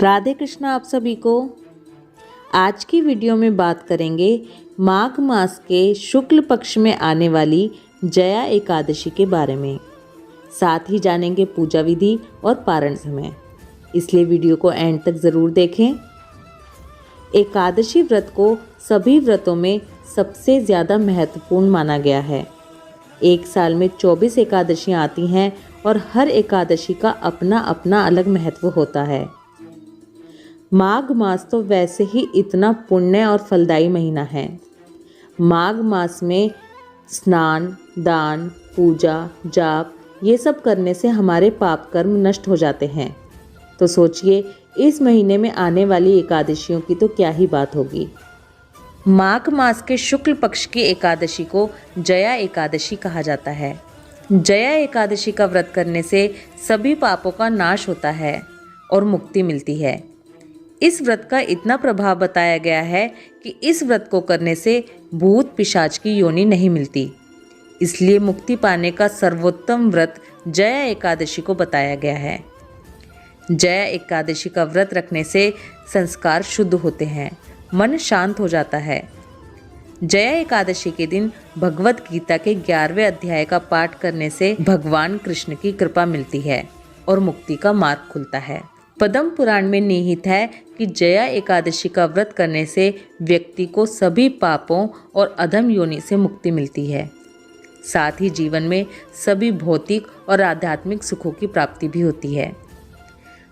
राधे कृष्ण आप सभी को। आज की वीडियो में बात करेंगे माघ मास के शुक्ल पक्ष में आने वाली जया एकादशी के बारे में। साथ ही जानेंगे पूजा विधि और पारण समय, इसलिए वीडियो को एंड तक ज़रूर देखें। एकादशी व्रत को सभी व्रतों में सबसे ज़्यादा महत्वपूर्ण माना गया है। एक साल में 24 एकादशियाँ आती हैं और हर एकादशी का अपना अपना अलग महत्व होता है। माघ मास तो वैसे ही इतना पुण्य और फलदायी महीना है। माघ मास में स्नान, दान, पूजा, जाप ये सब करने से हमारे पाप कर्म नष्ट हो जाते हैं। तो सोचिए इस महीने में आने वाली एकादशियों की तो क्या ही बात होगी। माघ मास के शुक्ल पक्ष की एकादशी को जया एकादशी कहा जाता है। जया एकादशी का व्रत करने से सभी पापों का नाश होता है और मुक्ति मिलती है। इस व्रत का इतना प्रभाव बताया गया है कि इस व्रत को करने से भूत पिशाच की योनि नहीं मिलती। इसलिए मुक्ति पाने का सर्वोत्तम व्रत जया एकादशी को बताया गया है। जया एकादशी का व्रत रखने से संस्कार शुद्ध होते हैं, मन शांत हो जाता है। जया एकादशी के दिन भगवत गीता के 11वें अध्याय का पाठ करने से भगवान कृष्ण की कृपा मिलती है और मुक्ति का मार्ग खुलता है। पद्म पुराण में निहित है कि जया एकादशी का व्रत करने से व्यक्ति को सभी पापों और अधम योनि से मुक्ति मिलती है। साथ ही जीवन में सभी भौतिक और आध्यात्मिक सुखों की प्राप्ति भी होती है।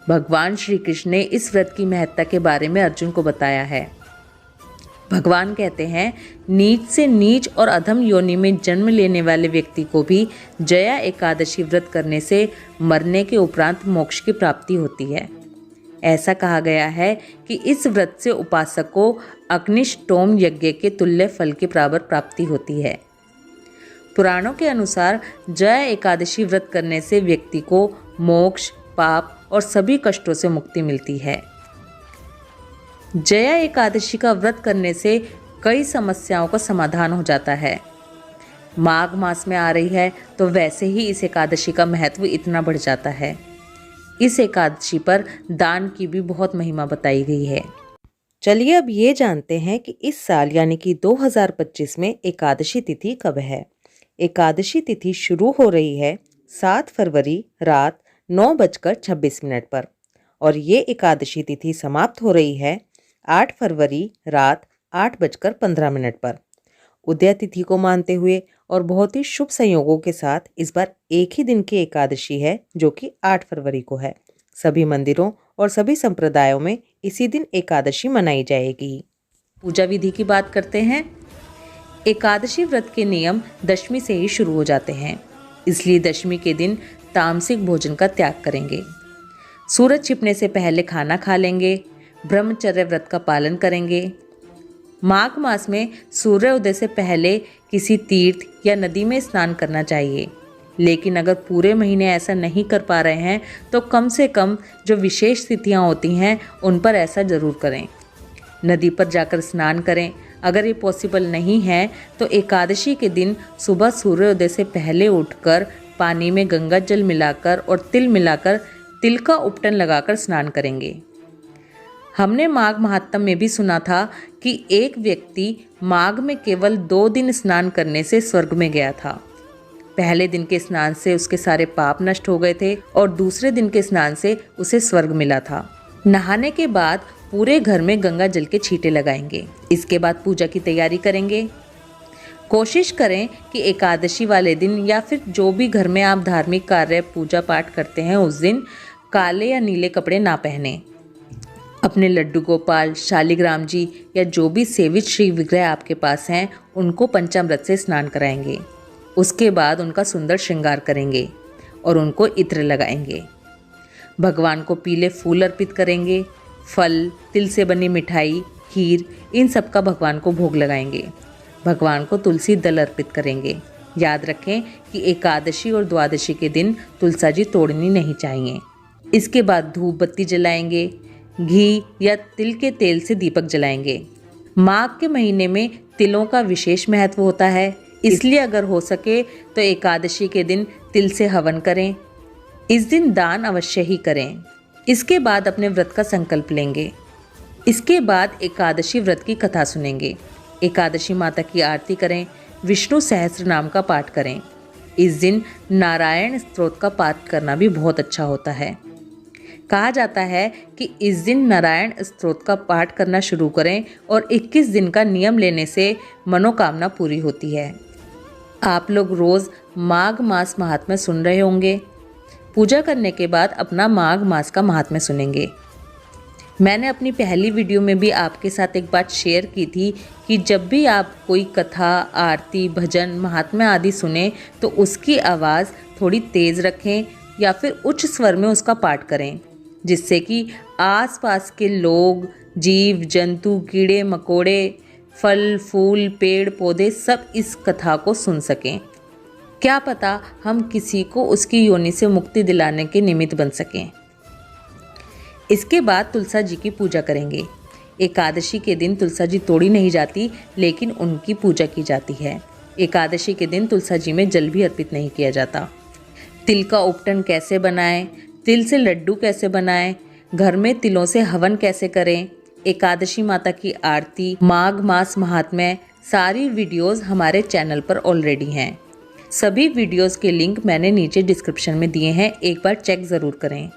भगवान श्री कृष्ण ने इस व्रत की महत्ता के बारे में अर्जुन को बताया है। भगवान कहते हैं, नीच से नीच और अधम योनि में जन्म लेने वाले व्यक्ति को भी जया एकादशी व्रत करने से मरने के उपरांत मोक्ष की प्राप्ति होती है। ऐसा कहा गया है कि इस व्रत से उपासक को अग्निष्टोम यज्ञ के तुल्य फल की बराबर प्राप्ति होती है। पुराणों के अनुसार जया एकादशी व्रत करने से व्यक्ति को मोक्ष, पाप और सभी कष्टों से मुक्ति मिलती है। जया एकादशी का व्रत करने से कई समस्याओं का समाधान हो जाता है। माघ मास में आ रही है तो वैसे ही इस एकादशी का महत्व इतना बढ़ जाता है। इस एकादशी पर दान की भी बहुत महिमा बताई गई है। चलिए अब ये जानते हैं कि इस साल यानी कि 2025 में एकादशी तिथि कब है। एकादशी तिथि शुरू हो रही है 7 फरवरी रात 9:26 पर और ये एकादशी तिथि समाप्त हो रही है 8 फरवरी रात 8:15 पर। उदय तिथि को मानते हुए और बहुत ही शुभ संयोगों के साथ इस बार एक ही दिन की एकादशी है जो कि 8 फरवरी को है। सभी मंदिरों और सभी संप्रदायों में इसी दिन एकादशी मनाई जाएगी। पूजा विधि की बात करते हैं। एकादशी व्रत के नियम दशमी से ही शुरू हो जाते हैं, इसलिए दशमी के दिन तामसिक भोजन का त्याग करेंगे। सूरज छिपने से पहले खाना खा लेंगे। ब्रह्मचर्य व्रत का पालन करेंगे। माघ मास में सूर्योदय से पहले किसी तीर्थ या नदी में स्नान करना चाहिए, लेकिन अगर पूरे महीने ऐसा नहीं कर पा रहे हैं तो कम से कम जो विशेष तिथियां होती हैं उन पर ऐसा ज़रूर करें। नदी पर जाकर स्नान करें। अगर ये पॉसिबल नहीं है तो एकादशी के दिन सुबह सूर्योदय से पहले उठकर पानी में गंगा जल मिलाकर और तिल मिलाकर तिल का उपटन लगाकर स्नान करेंगे। हमने माघ महात्म्य में भी सुना था कि एक व्यक्ति माघ में केवल 2 दिन स्नान करने से स्वर्ग में गया था। पहले दिन के स्नान से उसके सारे पाप नष्ट हो गए थे और दूसरे दिन के स्नान से उसे स्वर्ग मिला था। नहाने के बाद पूरे घर में गंगा जल के छींटे लगाएंगे। इसके बाद पूजा की तैयारी करेंगे। कोशिश करें कि एकादशी वाले दिन या फिर जो भी घर में आप धार्मिक कार्य पूजा पाठ करते हैं उस दिन काले या नीले कपड़े ना पहने। अपने लड्डू गोपाल, शालिग्राम जी या जो भी सेवित श्री विग्रह आपके पास हैं उनको पंचामृत से स्नान कराएंगे। उसके बाद उनका सुंदर श्रृंगार करेंगे और उनको इत्र लगाएंगे। भगवान को पीले फूल अर्पित करेंगे। फल, तिल से बनी मिठाई, खीर इन सब का भगवान को भोग लगाएंगे। भगवान को तुलसी दल अर्पित करेंगे। याद रखें कि एकादशी और द्वादशी के दिन तुलसा जी तोड़नी नहीं चाहिए। इसके बाद धूप बत्ती जलाएंगे। घी या तिल के तेल से दीपक जलाएंगे। माघ के महीने में तिलों का विशेष महत्व होता है, इसलिए अगर हो सके तो एकादशी के दिन तिल से हवन करें। इस दिन दान अवश्य ही करें। इसके बाद अपने व्रत का संकल्प लेंगे। इसके बाद एकादशी व्रत की कथा सुनेंगे। एकादशी माता की आरती करें, विष्णु सहस्त्र नाम का पाठ करें। इस दिन नारायण स्तोत्र का पाठ करना भी बहुत अच्छा होता है। कहा जाता है कि इस दिन नारायण स्तोत्र का पाठ करना शुरू करें और 21 दिन का नियम लेने से मनोकामना पूरी होती है। आप लोग रोज़ माघ मास महात्म्य सुन रहे होंगे। पूजा करने के बाद अपना माघ मास का महात्म्य सुनेंगे। मैंने अपनी पहली वीडियो में भी आपके साथ एक बात शेयर की थी कि जब भी आप कोई कथा, आरती, भजन, महात्म्य आदि सुने तो उसकी आवाज़ थोड़ी तेज़ रखें या फिर उच्च स्वर में उसका पाठ करें, जिससे कि आसपास के लोग, जीव जंतु, कीड़े मकोड़े, फल फूल, पेड़ पौधे सब इस कथा को सुन सकें। क्या पता हम किसी को उसकी योनि से मुक्ति दिलाने के निमित्त बन सकें। इसके बाद तुलसा जी की पूजा करेंगे। एकादशी के दिन तुलसा जी तोड़ी नहीं जाती, लेकिन उनकी पूजा की जाती है। एकादशी के दिन तुलसा जी में जल भी अर्पित नहीं किया जाता। तिल का उपटन कैसे बनाएं, तिल से लड्डू कैसे बनाएं, घर में तिलों से हवन कैसे करें, एकादशी माता की आरती, माघ मास महात्म्य, सारी वीडियोस हमारे चैनल पर ऑलरेडी हैं। सभी वीडियोस के लिंक मैंने नीचे डिस्क्रिप्शन में दिए हैं, एक बार चेक ज़रूर करें।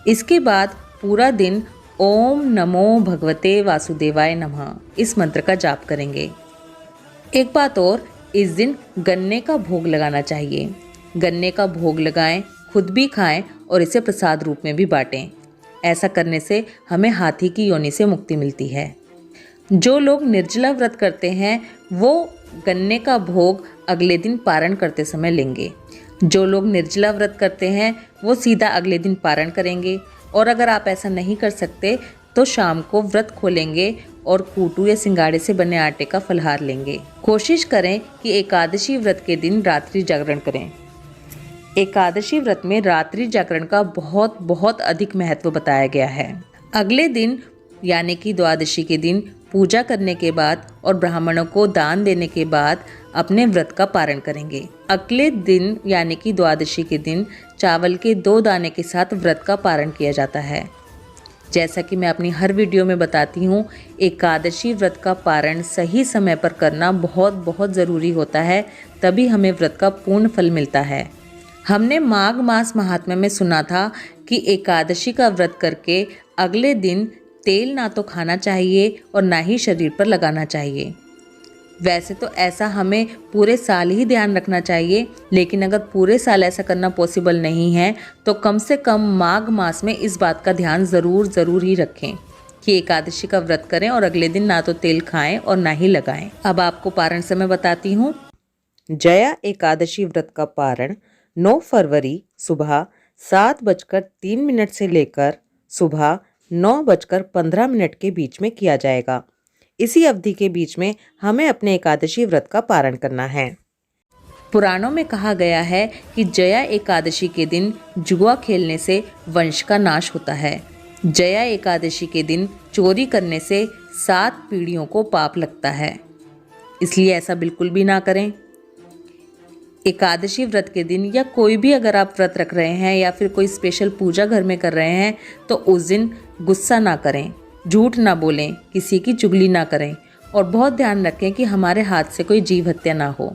इसके बाद पूरा दिन ओम नमो भगवते वासुदेवाय नमः इस मंत्र का जाप करेंगे। एक बात और, इस दिन गन्ने का भोग लगाना चाहिए। गन्ने का भोग लगाएं, खुद भी खाएं और इसे प्रसाद रूप में भी बांटें। ऐसा करने से हमें हाथी की योनि से मुक्ति मिलती है। जो लोग निर्जला व्रत करते हैं वो गन्ने का भोग अगले दिन पारण करते समय लेंगे। जो लोग निर्जला व्रत करते हैं वो सीधा अगले दिन पारण करेंगे। और अगर आप ऐसा नहीं कर सकते तो शाम को व्रत खोलेंगे और कूटू या सिंगाड़े से बने आटे का फलहार लेंगे। कोशिश करें कि एकादशी व्रत के दिन रात्रि जागरण करें। एकादशी व्रत में रात्रि जागरण का बहुत बहुत अधिक महत्व बताया गया है। अगले दिन यानी कि द्वादशी के दिन पूजा करने के बाद और ब्राह्मणों को दान देने के बाद अपने व्रत का पारण करेंगे। अगले दिन यानी कि द्वादशी के दिन चावल के 2 दाने के साथ व्रत का पारण किया जाता है। जैसा कि मैं अपनी हर वीडियो में बताती हूँ, एकादशी व्रत का पारण सही समय पर करना बहुत बहुत ज़रूरी होता है, तभी हमें व्रत का पूर्ण फल मिलता है। हमने माघ मास महात्म्य में सुना था कि एकादशी का व्रत करके अगले दिन तेल ना तो खाना चाहिए और ना ही शरीर पर लगाना चाहिए। वैसे तो ऐसा हमें पूरे साल ही ध्यान रखना चाहिए, लेकिन अगर पूरे साल ऐसा करना पॉसिबल नहीं है तो कम से कम माघ मास में इस बात का ध्यान ज़रूर ही रखें कि एकादशी का व्रत करें और अगले दिन ना तो तेल खाएं और ना ही लगाएं। अब आपको पारण समय बताती हूँ। जया एकादशी व्रत का पारण 9 फरवरी सुबह 7:03 से लेकर सुबह 9:15 के बीच में किया जाएगा। इसी अवधि के बीच में हमें अपने एकादशी व्रत का पारण करना है। पुराणों में कहा गया है कि जया एकादशी के दिन जुआ खेलने से वंश का नाश होता है। जया एकादशी के दिन चोरी करने से 7 पीढ़ियों को पाप लगता है, इसलिए ऐसा बिल्कुल भी ना करें। एकादशी व्रत के दिन या कोई भी अगर आप व्रत रख रहे हैं या फिर कोई स्पेशल पूजा घर में कर रहे हैं तो उस दिन गुस्सा ना करें, झूठ ना बोलें, किसी की चुगली ना करें और बहुत ध्यान रखें कि हमारे हाथ से कोई जीव हत्या ना हो।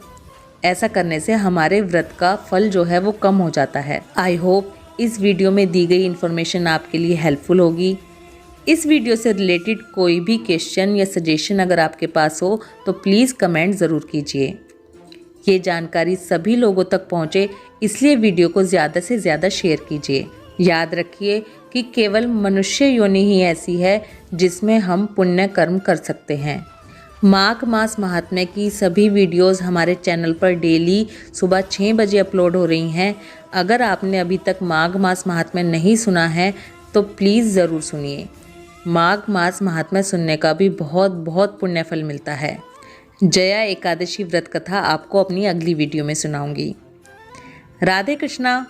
ऐसा करने से हमारे व्रत का फल जो है वो कम हो जाता है। आई होप इस वीडियो में दी गई इन्फॉर्मेशन आपके लिए हेल्पफुल होगी। इस वीडियो से रिलेटेड कोई भी क्वेश्चन या सजेशन अगर आपके पास हो तो प्लीज़ कमेंट ज़रूर कीजिए। ये जानकारी सभी लोगों तक पहुँचे इसलिए वीडियो को ज़्यादा से ज़्यादा शेयर कीजिए। याद रखिए कि केवल मनुष्य योनि ही ऐसी है जिसमें हम पुण्य कर्म कर सकते हैं। माघ मास महात्म्य की सभी वीडियोस हमारे चैनल पर डेली सुबह 6 बजे अपलोड हो रही हैं। अगर आपने अभी तक माघ मास महात्म्य नहीं सुना है तो प्लीज़ ज़रूर सुनिए। माघ मास महात्म्य सुनने का भी बहुत बहुत पुण्य फल मिलता है। जया एकादशी व्रत कथा आपको अपनी अगली वीडियो में सुनाऊंगी। राधे कृष्णा।